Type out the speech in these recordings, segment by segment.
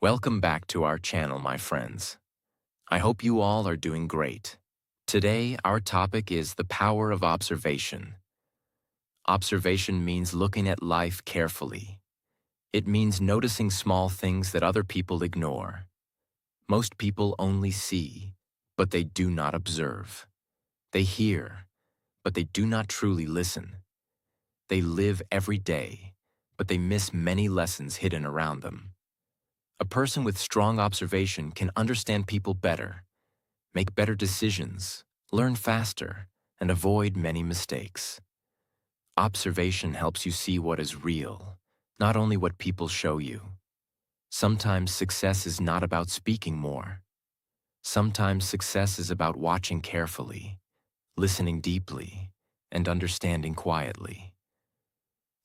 Welcome back to our channel, my friends. I hope you all are doing great. Today, our topic is the power of observation. Observation means looking at life carefully. It means noticing small things that other people ignore. Most people only see, but they do not observe. They hear, but they do not truly listen. They live every day, but they miss many lessons hidden around them. A person with strong observation can understand people better, make better decisions, learn faster, and avoid many mistakes. Observation helps you see what is real, not only what people show you. Sometimes success is not about speaking more. Sometimes success is about watching carefully, listening deeply, and understanding quietly.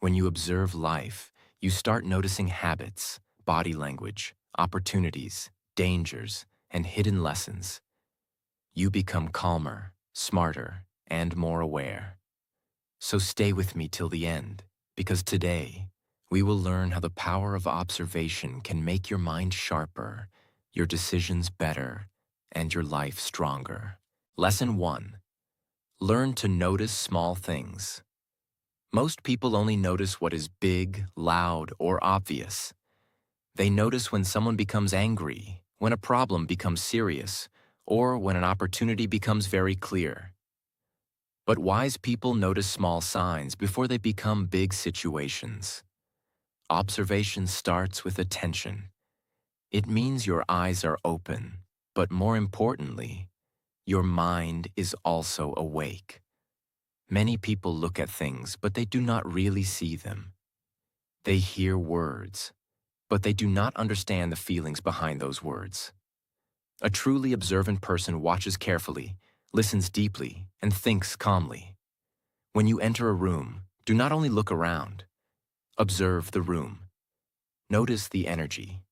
When you observe life, you start noticing habits, body language, opportunities, dangers, and hidden lessons. You become calmer, smarter, and more aware. So stay with me till the end, because today we will learn how the power of observation can make your mind sharper, your decisions better, and your life stronger. Lesson 1. Learn to notice small things. Most people only notice what is big, loud, or obvious. They notice when someone becomes angry, when a problem becomes serious, or when an opportunity becomes very clear. But wise people notice small signs before they become big situations. Observation starts with attention. It means your eyes are open, but more importantly, your mind is also awake. Many people look at things, but they do not really see them. They hear words, but they do not understand the feelings behind those words. A truly observant person watches carefully, listens deeply, and thinks calmly. When you enter a room, do not only look around. Observe the room. Notice the energy.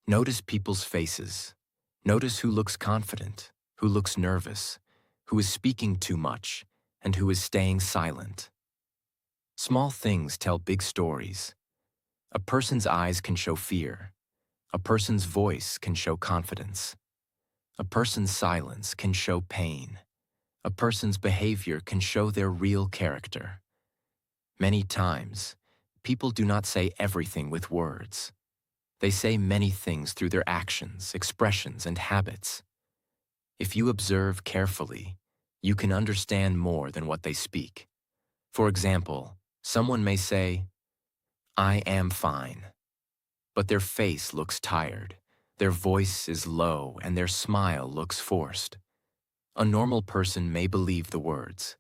Notice people's faces. Notice who looks confident, who looks nervous, who is speaking too much, and who is staying silent. Small things tell big stories. A person's eyes can show fear. A person's voice can show confidence. A person's silence can show pain. A person's behavior can show their real character. Many times, people do not say everything with words. They say many things through their actions, expressions, and habits. If you observe carefully, you can understand more than what they speak. For example, someone may say, "I am fine," but their face looks tired, their voice is low, and their smile looks forced. A normal person may believe the words,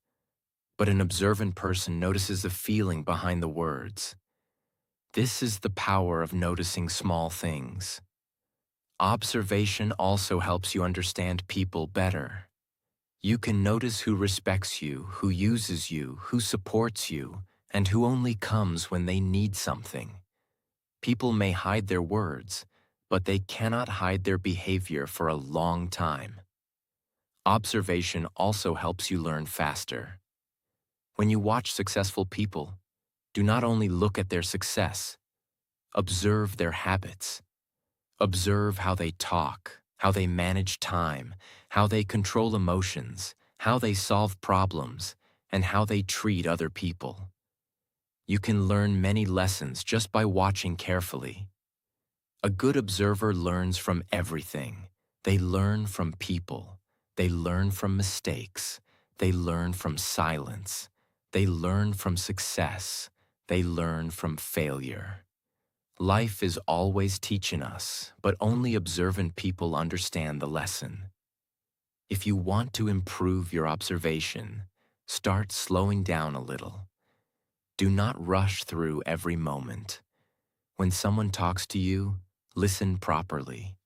but an observant person notices the feeling behind the words. This is the power of noticing small things. Observation also helps you understand people better. You can notice who respects you, who uses you, who supports you, and who only comes when they need something. People may hide their words, but they cannot hide their behavior for a long time. Observation also helps you learn faster. When you watch successful people, do not only look at their success, observe their habits. Observe how they talk, how they manage time, how they control emotions, how they solve problems, and how they treat other people. You can learn many lessons just by watching carefully. A good observer learns from everything. They learn from people. They learn from mistakes. They learn from silence. They learn from success. They learn from failure. Life is always teaching us, but only observant people understand the lesson. If you want to improve your observation, start slowing down a little. Do not rush through every moment. When someone talks to you, listen properly.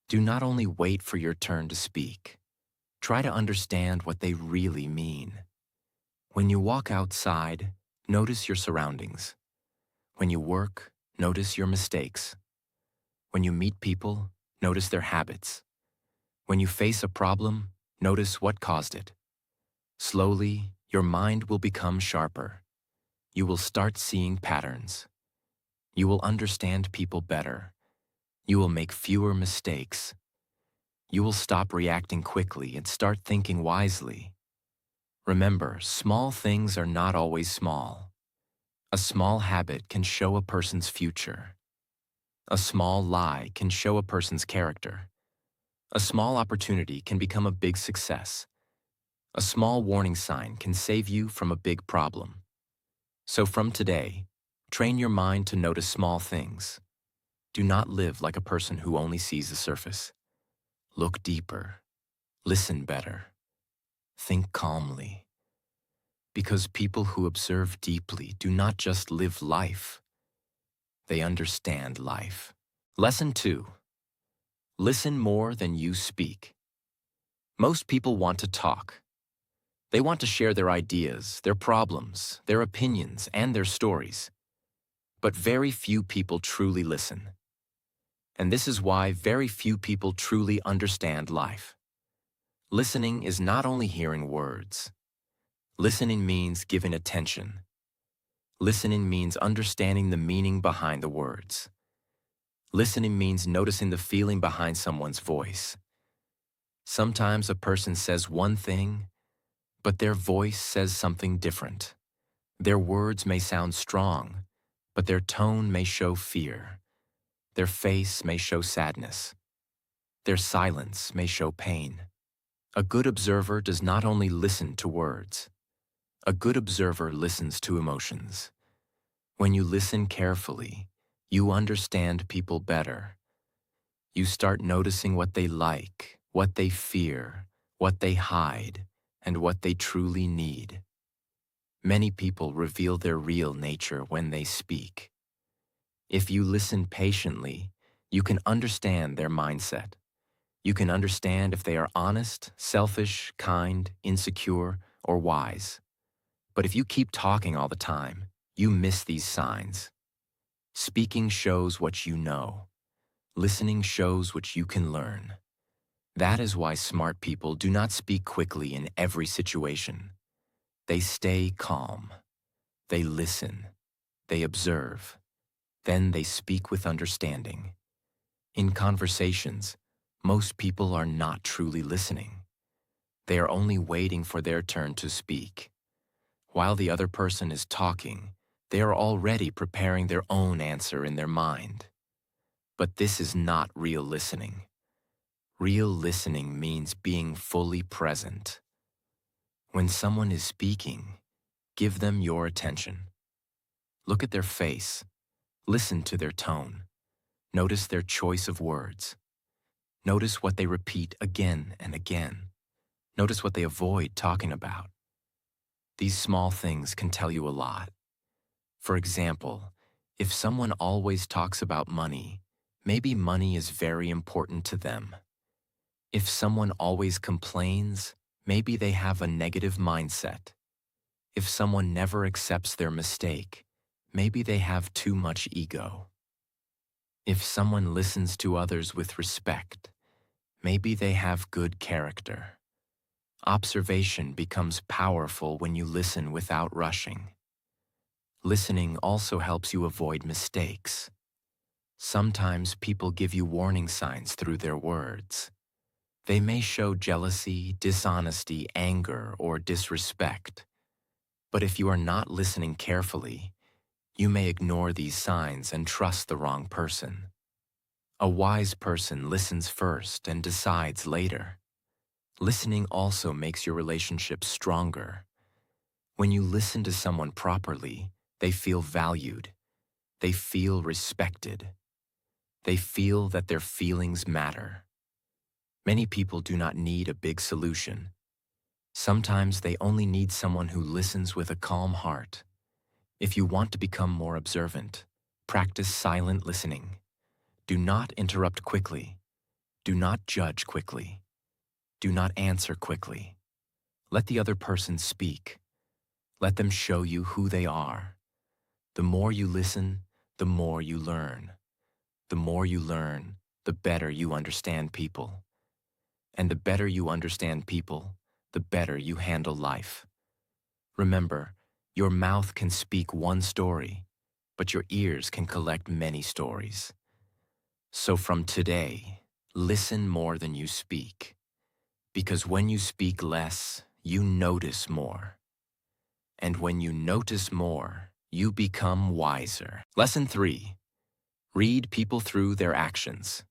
Do not only wait for your turn to speak. Try to understand what they really mean. When you walk outside, notice your surroundings. When you work, notice your mistakes. When you meet people, notice their habits. When you face a problem, notice what caused it. Slowly, your mind will become sharper. You will start seeing patterns. You will understand people better. You will make fewer mistakes. You will stop reacting quickly and start thinking wisely. Remember, small things are not always small. A small habit can show a person's future. A small lie can show a person's character. A small opportunity can become a big success. A small warning sign can save you from a big problem. So from today, train your mind to notice small things. Do not live like a person who only sees the surface. Look deeper. Listen better. Think calmly. Because people who observe deeply do not just live life, they understand life. Lesson 2. Listen more than you speak. Most people want to talk. They want to share their ideas, their problems, their opinions, and their stories. But very few people truly listen. And this is why very few people truly understand life. Listening is not only hearing words. Listening means giving attention. Listening means understanding the meaning behind the words. Listening means noticing the feeling behind someone's voice. Sometimes a person says one thing, but their voice says something different. Their words may sound strong, but their tone may show fear. Their face may show sadness. Their silence may show pain. A good observer does not only listen to words. A good observer listens to emotions. When you listen carefully, you understand people better. You start noticing what they like, what they fear, what they hide, and what they truly need. Many people reveal their real nature when they speak. If you listen patiently, you can understand their mindset. You can understand if they are honest, selfish, kind, insecure, or wise. But if you keep talking all the time, you miss these signs. Speaking shows what you know. Listening shows what you can learn. That is why smart people do not speak quickly in every situation. They stay calm. They listen. They observe. Then they speak with understanding. In conversations, most people are not truly listening. They are only waiting for their turn to speak. While the other person is talking, they are already preparing their own answer in their mind. But this is not real listening. Real listening means being fully present. When someone is speaking, give them your attention. Look at their face. Listen to their tone. Notice their choice of words. Notice what they repeat again and again. Notice what they avoid talking about. These small things can tell you a lot. For example, if someone always talks about money, maybe money is very important to them. If someone always complains, maybe they have a negative mindset. If someone never accepts their mistake, maybe they have too much ego. If someone listens to others with respect, maybe they have good character. Observation becomes powerful when you listen without rushing. Listening also helps you avoid mistakes. Sometimes people give you warning signs through their words. They may show jealousy, dishonesty, anger, or disrespect. But if you are not listening carefully, you may ignore these signs and trust the wrong person. A wise person listens first and decides later. Listening also makes your relationship stronger. When you listen to someone properly, they feel valued. They feel respected. They feel that their feelings matter. Many people do not need a big solution. Sometimes they only need someone who listens with a calm heart. If you want to become more observant, practice silent listening. Do not interrupt quickly. Do not judge quickly. Do not answer quickly. Let the other person speak. Let them show you who they are. The more you listen, the more you learn. The more you learn, the better you understand people. And the better you understand people, the better you handle life. Remember, your mouth can speak one story, but your ears can collect many stories. So from today, listen more than you speak. Because when you speak less, you notice more. And when you notice more, you become wiser. Lesson 3. Read people through their actions.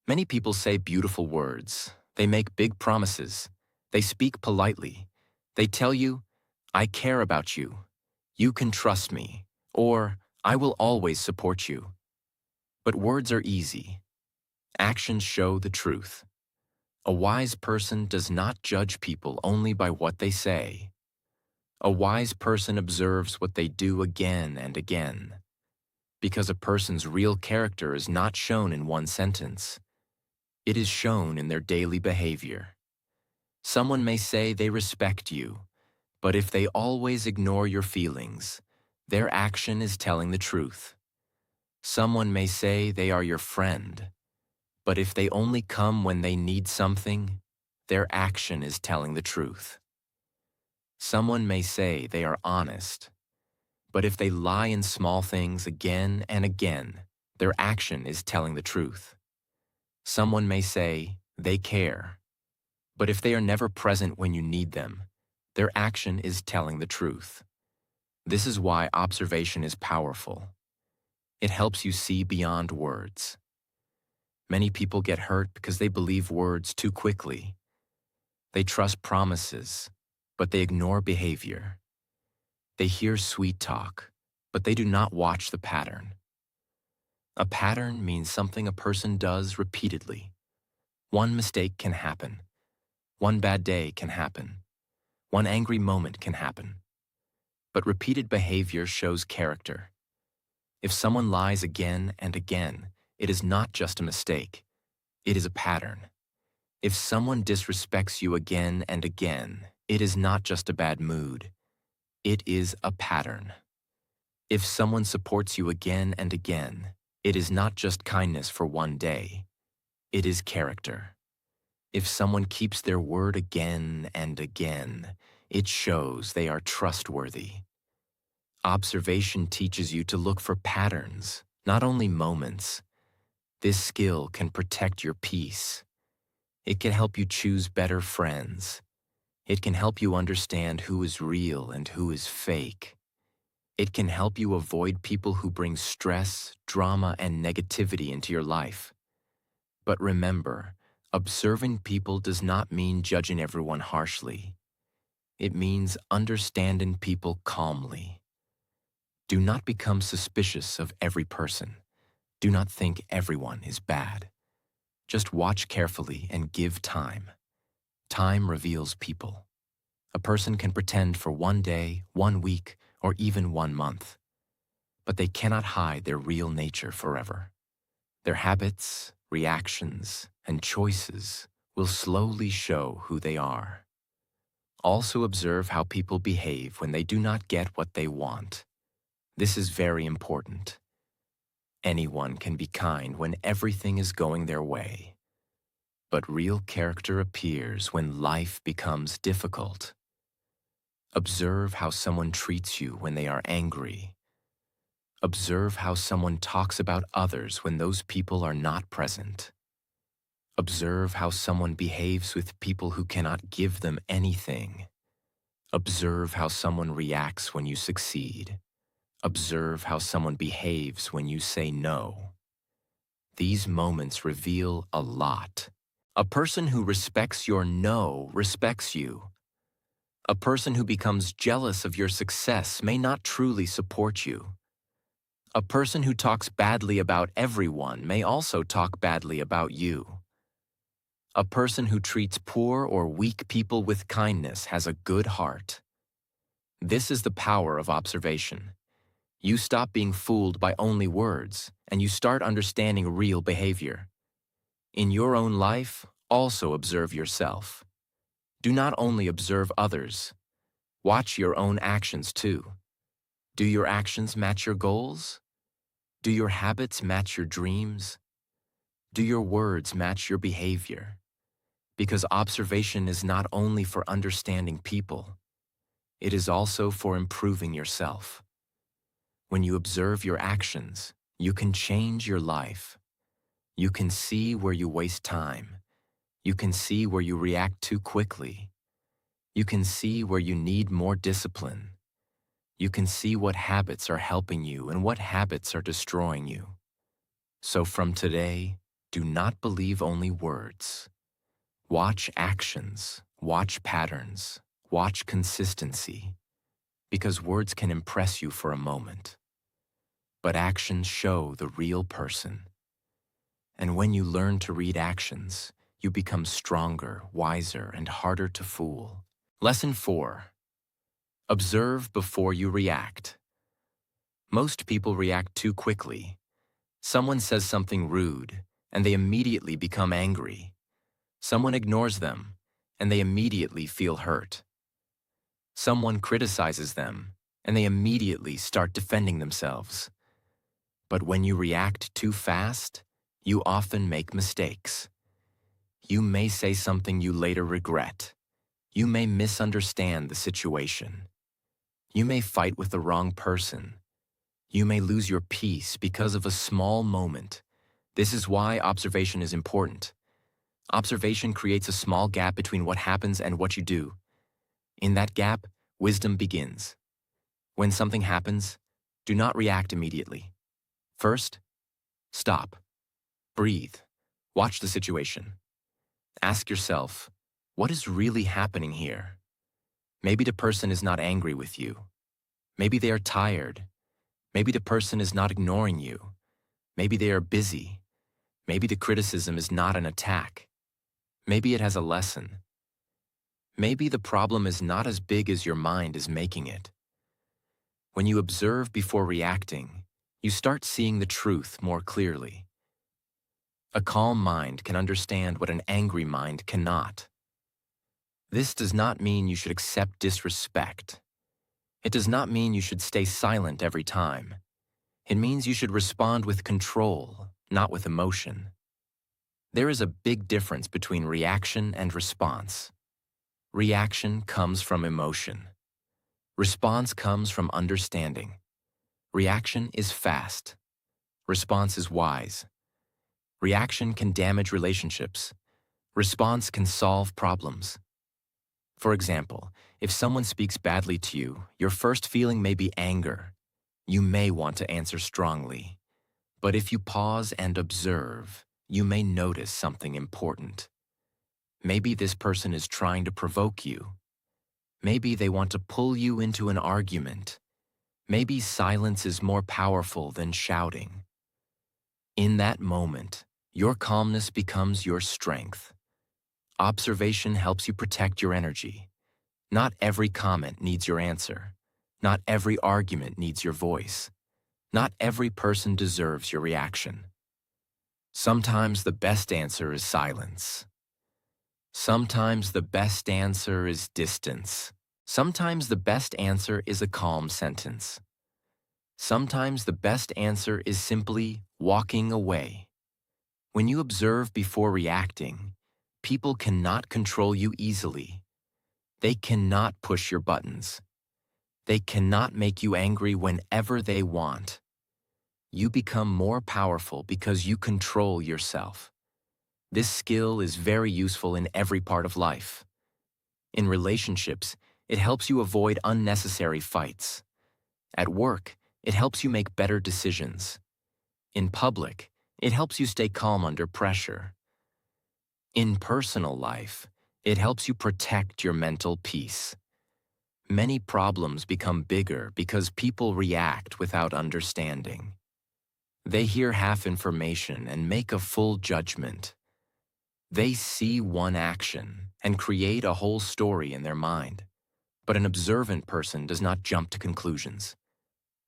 Many people say beautiful words. They make big promises. They speak politely. They tell you, I care about you. You can trust me. Or, I will always support you. But words are easy. Actions show the truth. A wise person does not judge people only by what they say. A wise person observes what they do again and again. Because a person's real character is not shown in one sentence. It is shown in their daily behavior. Someone may say they respect you, but if they always ignore your feelings, their action is telling the truth. Someone may say they are your friend, but if they only come when they need something, their action is telling the truth. Someone may say they are honest, but if they lie in small things again and again, their action is telling the truth. Someone may say they care, but if they are never present when you need them, their action is telling the truth. This is why observation is powerful. It helps you see beyond words. Many people get hurt because they believe words too quickly. They trust promises, but they ignore behavior. They hear sweet talk, but they do not watch the pattern. A pattern means something a person does repeatedly. One mistake can happen. One bad day can happen. One angry moment can happen. But repeated behavior shows character. If someone lies again and again, it is not just a mistake. It is a pattern. If someone disrespects you again and again, it is not just a bad mood. It is a pattern. If someone supports you again and again, it is not just kindness for one day. It is character. If someone keeps their word again and again, it shows they are trustworthy. Observation teaches you to look for patterns, not only moments. This skill can protect your peace. It can help you choose better friends. It can help you understand who is real and who is fake. It can help you avoid people who bring stress, drama, and negativity into your life. But remember, observing people does not mean judging everyone harshly. It means understanding people calmly. Do not become suspicious of every person. Do not think everyone is bad. Just watch carefully and give time. Time reveals people. A person can pretend for one day, 1 week, or even 1 month. But they cannot hide their real nature forever. Their habits, reactions, and choices will slowly show who they are. Also observe how people behave when they do not get what they want. This is very important. Anyone can be kind when everything is going their way. But real character appears when life becomes difficult. Observe how someone treats you when they are angry. Observe how someone talks about others when those people are not present. Observe how someone behaves with people who cannot give them anything. Observe how someone reacts when you succeed. Observe how someone behaves when you say no. These moments reveal a lot. A person who respects your no respects you. A person who becomes jealous of your success may not truly support you. A person who talks badly about everyone may also talk badly about you. A person who treats poor or weak people with kindness has a good heart. This is the power of observation. You stop being fooled by only words, and you start understanding real behavior. In your own life, also observe yourself. Do not only observe others. Watch your own actions too. Do your actions match your goals? Do your habits match your dreams? Do your words match your behavior? Because observation is not only for understanding people, it is also for improving yourself. When you observe your actions, you can change your life. You can see where you waste time. You can see where you react too quickly. You can see where you need more discipline. You can see what habits are helping you and what habits are destroying you. So from today, do not believe only words. Watch actions, watch patterns, watch consistency, because words can impress you for a moment. But actions show the real person. And when you learn to read actions, you become stronger, wiser, and harder to fool. Lesson 4. Observe before you react. Most people react too quickly. Someone says something rude, and they immediately become angry. Someone ignores them, and they immediately feel hurt. Someone criticizes them, and they immediately start defending themselves. But when you react too fast, you often make mistakes. You may say something you later regret. You may misunderstand the situation. You may fight with the wrong person. You may lose your peace because of a small moment. This is why observation is important. Observation creates a small gap between what happens and what you do. In that gap, wisdom begins. When something happens, do not react immediately. First, stop. Breathe. Watch the situation. Ask yourself, what is really happening here? Maybe the person is not angry with you. Maybe they are tired. Maybe the person is not ignoring you. Maybe they are busy. Maybe the criticism is not an attack. Maybe it has a lesson. Maybe the problem is not as big as your mind is making it. When you observe before reacting, you start seeing the truth more clearly. A calm mind can understand what an angry mind cannot. This does not mean you should accept disrespect. It does not mean you should stay silent every time. It means you should respond with control, not with emotion. There is a big difference between reaction and response. Reaction comes from emotion. Response comes from understanding. Reaction is fast. Response is wise. Reaction can damage relationships. Response can solve problems. For example, if someone speaks badly to you, your first feeling may be anger. You may want to answer strongly. But if you pause and observe, you may notice something important. Maybe this person is trying to provoke you. Maybe they want to pull you into an argument. Maybe silence is more powerful than shouting. In that moment, your calmness becomes your strength. Observation helps you protect your energy. Not every comment needs your answer. Not every argument needs your voice. Not every person deserves your reaction. Sometimes the best answer is silence. Sometimes the best answer is distance. Sometimes the best answer is a calm sentence. Sometimes the best answer is simply walking away. When you observe before reacting, people cannot control you easily. They cannot push your buttons. They cannot make you angry whenever they want. You become more powerful because you control yourself. This skill is very useful in every part of life. In relationships, it helps you avoid unnecessary fights. At work, it helps you make better decisions. In public, it helps you stay calm under pressure. In personal life, it helps you protect your mental peace. Many problems become bigger because people react without understanding. They hear half information and make a full judgment. They see one action and create a whole story in their mind. But an observant person does not jump to conclusions.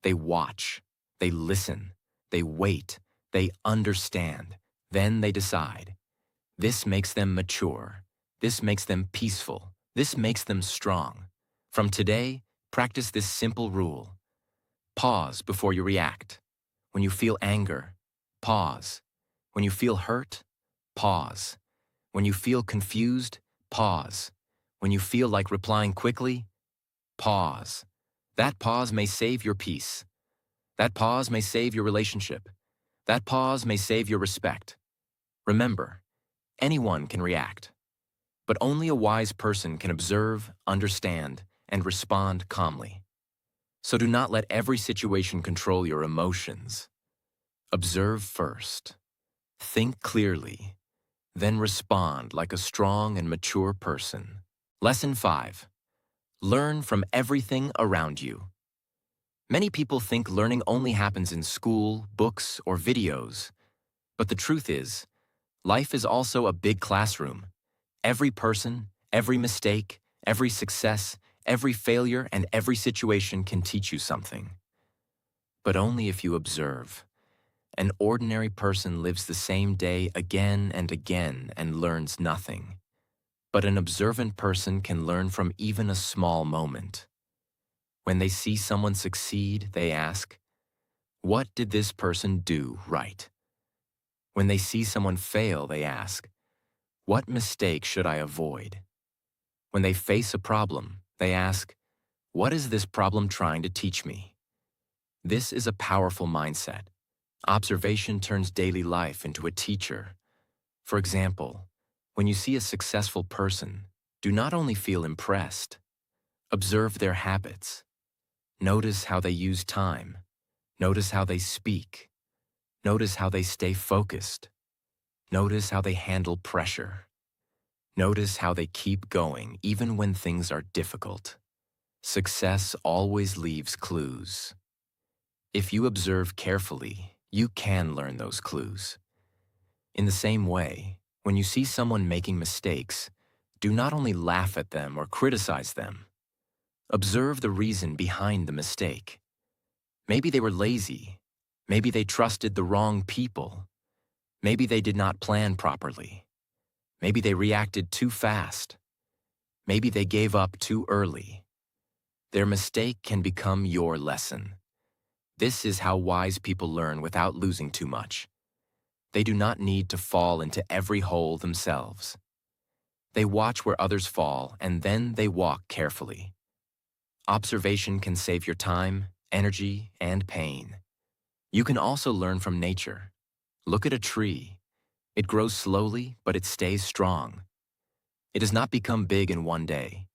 They watch, they listen, they wait, they understand, then they decide. This makes them mature. This makes them peaceful. This makes them strong. From today, practice this simple rule. Pause before you react. When you feel anger, pause. When you feel hurt, pause. When you feel confused, pause. When you feel like replying quickly, pause. That pause may save your peace. That pause may save your relationship. That pause may save your respect. Remember, anyone can react, but only a wise person can observe, understand, and respond calmly. So do not let every situation control your emotions. Observe first, think clearly, then respond like a strong and mature person. Lesson 5. Learn from everything around you. Many people think learning only happens in school, books, or videos. But the truth is, life is also a big classroom. Every person, every mistake, every success, every failure, and every situation can teach you something. But only if you observe. An ordinary person lives the same day again and again and learns nothing. But an observant person can learn from even a small moment. When they see someone succeed, they ask, "What did this person do right?" When they see someone fail, they ask, "What mistake should I avoid?" When they face a problem, they ask, "What is this problem trying to teach me?" This is a powerful mindset. Observation turns daily life into a teacher. For example, when you see a successful person, do not only feel impressed. Observe their habits. Notice how they use time. Notice how they speak. Notice how they stay focused. Notice how they handle pressure. Notice how they keep going even when things are difficult. Success always leaves clues. If you observe carefully, you can learn those clues. In the same way, when you see someone making mistakes, do not only laugh at them or criticize them. Observe the reason behind the mistake. Maybe they were lazy. Maybe they trusted the wrong people. Maybe they did not plan properly. Maybe they reacted too fast. Maybe they gave up too early. Their mistake can become your lesson. This is how wise people learn without losing too much. They do not need to fall into every hole themselves. They watch where others fall and then they walk carefully. Observation can save your time, energy, and pain. You can also learn from nature. Look at a tree. It grows slowly, but it stays strong. It does not become big in one day.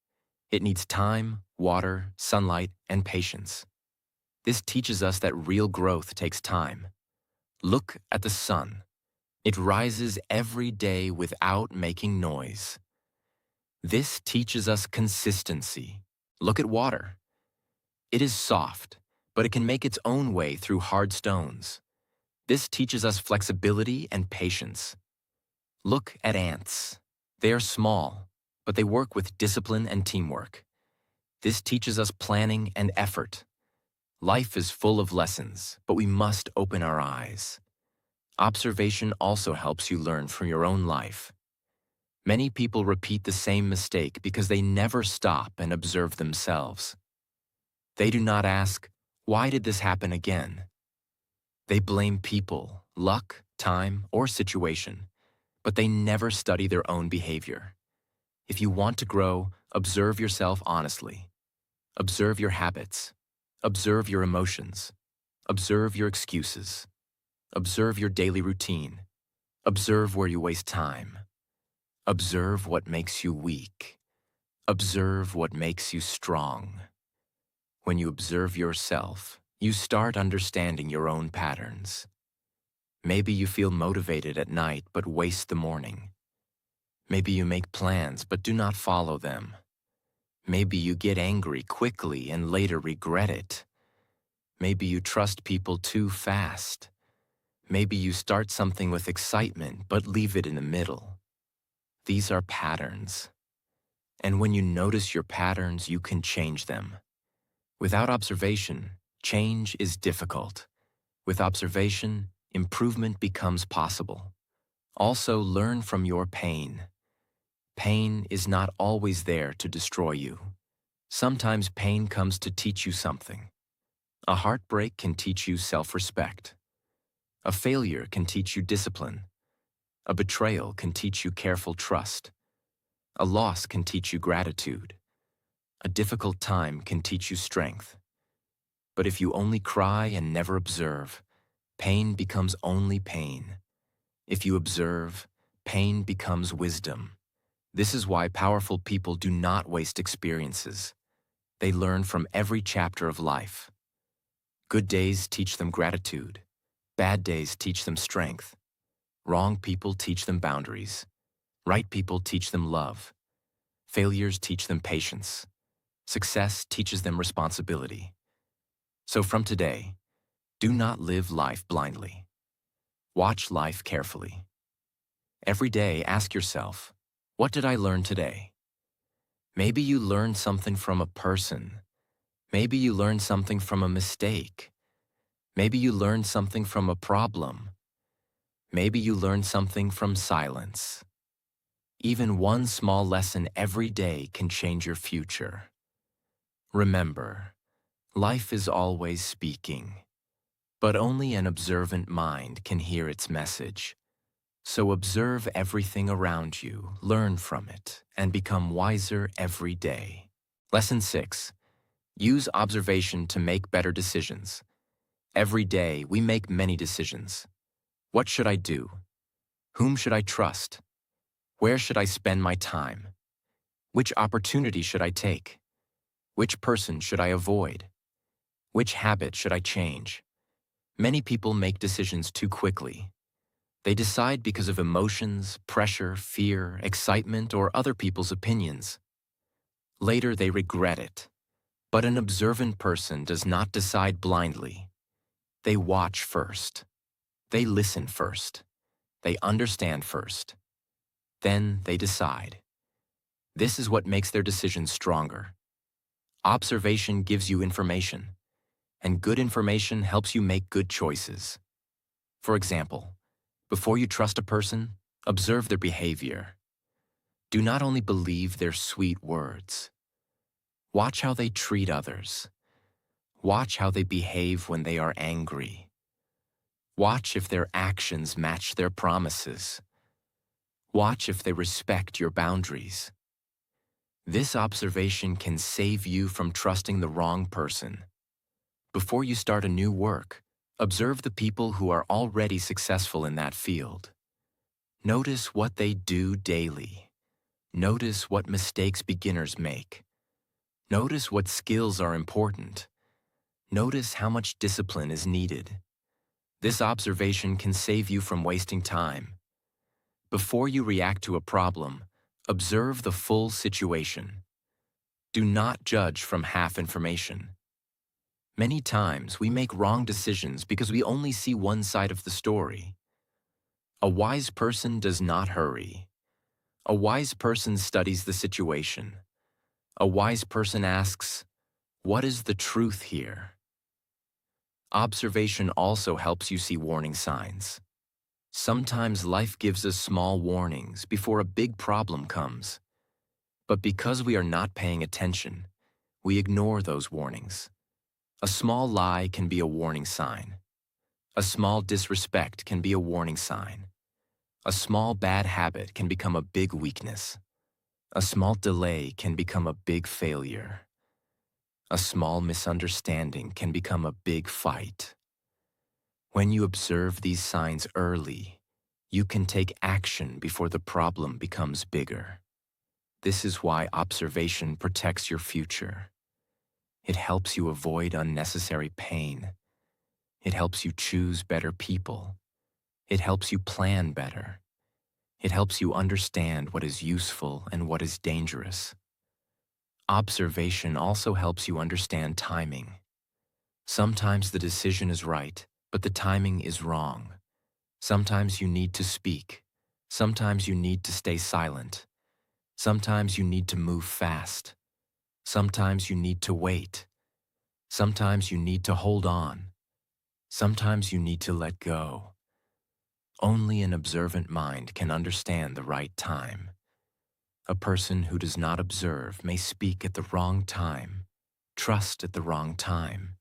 It needs time, water, sunlight, and patience. This teaches us that real growth takes time. Look at the sun. It rises every day without making noise. This teaches us consistency. Look at water. It is soft, but it can make its own way through hard stones. This teaches us flexibility and patience. Look at ants. They are small, but they work with discipline and teamwork. This teaches us planning and effort. Life is full of lessons, but we must open our eyes. Observation also helps you learn from your own life. Many people repeat the same mistake because they never stop and observe themselves. They do not ask, "Why did this happen again?" They blame people, luck, time, or situation, but they never study their own behavior. If you want to grow, observe yourself honestly. Observe your habits. Observe your emotions. Observe your excuses. Observe your daily routine. Observe where you waste time. Observe what makes you weak. Observe what makes you strong. When you observe yourself, you start understanding your own patterns. Maybe you feel motivated at night but waste the morning. Maybe you make plans but do not follow them. Maybe you get angry quickly and later regret it. Maybe you trust people too fast. Maybe you start something with excitement but leave it in the middle. These are patterns. And when you notice your patterns, you can change them. Without observation, change is difficult. With observation, improvement becomes possible. Also, learn from your pain. Pain is not always there to destroy you. Sometimes pain comes to teach you something. A heartbreak can teach you self-respect. A failure can teach you discipline. A betrayal can teach you careful trust. A loss can teach you gratitude. A difficult time can teach you strength. But if you only cry and never observe, pain becomes only pain. If you observe, pain becomes wisdom. This is why powerful people do not waste experiences. They learn from every chapter of life. Good days teach them gratitude. Bad days teach them strength. Wrong people teach them boundaries. Right people teach them love. Failures teach them patience. Success teaches them responsibility. So from today, do not live life blindly. Watch life carefully. Every day, ask yourself, what did I learn today? Maybe you learned something from a person. Maybe you learned something from a mistake. Maybe you learned something from a problem. Maybe you learned something from silence. Even one small lesson every day can change your future. Remember, life is always speaking, but only an observant mind can hear its message. So observe everything around you, learn from it, and become wiser every day. Lesson 6. Use observation to make better decisions. Every day, we make many decisions. What should I do? Whom should I trust? Where should I spend my time? Which opportunity should I take? Which person should I avoid? Which habit should I change? Many people make decisions too quickly. They decide because of emotions, pressure, fear, excitement, or other people's opinions. Later, they regret it. But an observant person does not decide blindly. They watch first. They listen first. They understand first. Then they decide. This is what makes their decisions stronger. Observation gives you information, and good information helps you make good choices. For example, before you trust a person, observe their behavior. Do not only believe their sweet words. Watch how they treat others. Watch how they behave when they are angry. Watch if their actions match their promises. Watch if they respect your boundaries. This observation can save you from trusting the wrong person. Before you start a new work, observe the people who are already successful in that field. Notice what they do daily. Notice what mistakes beginners make. Notice what skills are important. Notice how much discipline is needed. This observation can save you from wasting time. Before you react to a problem, observe the full situation. Do not judge from half information. Many times we make wrong decisions because we only see one side of the story. A wise person does not hurry. A wise person studies the situation. A wise person asks, what is the truth here? Observation also helps you see warning signs. Sometimes life gives us small warnings before a big problem comes. But because we are not paying attention, we ignore those warnings. A small lie can be a warning sign. A small disrespect can be a warning sign. A small bad habit can become a big weakness. A small delay can become a big failure. A small misunderstanding can become a big fight. When you observe these signs early, you can take action before the problem becomes bigger. This is why observation protects your future. It helps you avoid unnecessary pain. It helps you choose better people. It helps you plan better. It helps you understand what is useful and what is dangerous. Observation also helps you understand timing. Sometimes the decision is right, but the timing is wrong. Sometimes you need to speak. Sometimes you need to stay silent. Sometimes you need to move fast. Sometimes you need to wait. Sometimes you need to hold on. Sometimes you need to let go. Only an observant mind can understand the right time. A person who does not observe may speak at the wrong time, trust at the wrong time,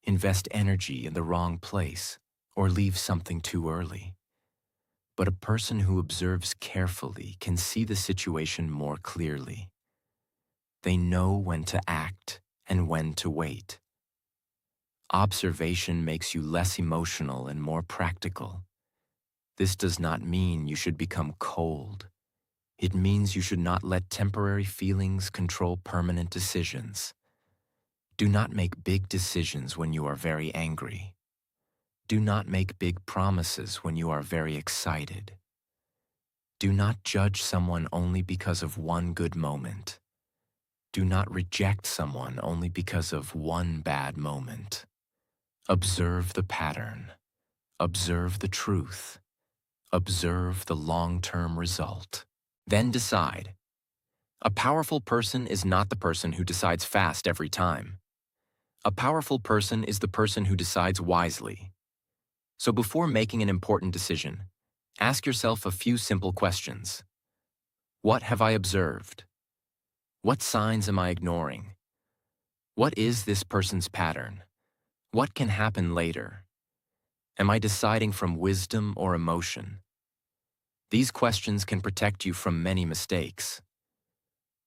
invest energy in the wrong place, or leave something too early. But a person who observes carefully can see the situation more clearly. They know when to act and when to wait. Observation makes you less emotional and more practical. This does not mean you should become cold. It means you should not let temporary feelings control permanent decisions. Do not make big decisions when you are very angry. Do not make big promises when you are very excited. Do not judge someone only because of one good moment. Do not reject someone only because of one bad moment. Observe the pattern. Observe the truth. Observe the long-term result. Then decide. A powerful person is not the person who decides fast every time. A powerful person is the person who decides wisely. So before making an important decision, ask yourself a few simple questions. What have I observed? What signs am I ignoring? What is this person's pattern? What can happen later? Am I deciding from wisdom or emotion? These questions can protect you from many mistakes.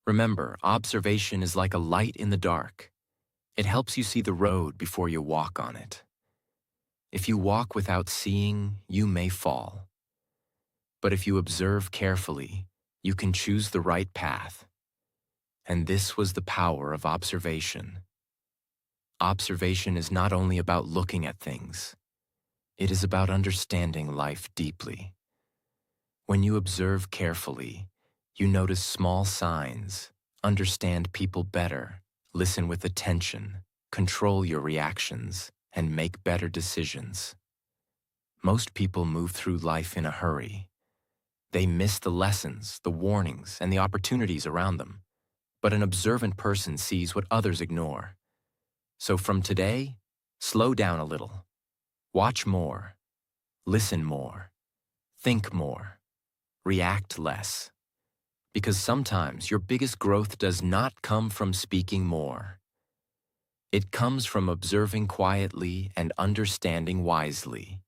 Remember, observation is like a light in the dark. It helps you see the road before you walk on it. If you walk without seeing, you may fall. But if you observe carefully, you can choose the right path. And this was the power of observation. Observation is not only about looking at things. It is about understanding life deeply. When you observe carefully, you notice small signs, understand people better, listen with attention, control your reactions, and make better decisions. Most people move through life in a hurry. They miss the lessons, the warnings, and the opportunities around them. But an observant person sees what others ignore. So from today, slow down a little. Watch more. Listen more. Think more. React less. Because sometimes your biggest growth does not come from speaking more. It comes from observing quietly and understanding wisely.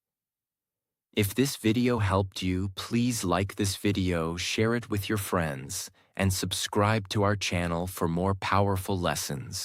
If this video helped you, please like this video, share it with your friends, and subscribe to our channel for more powerful lessons.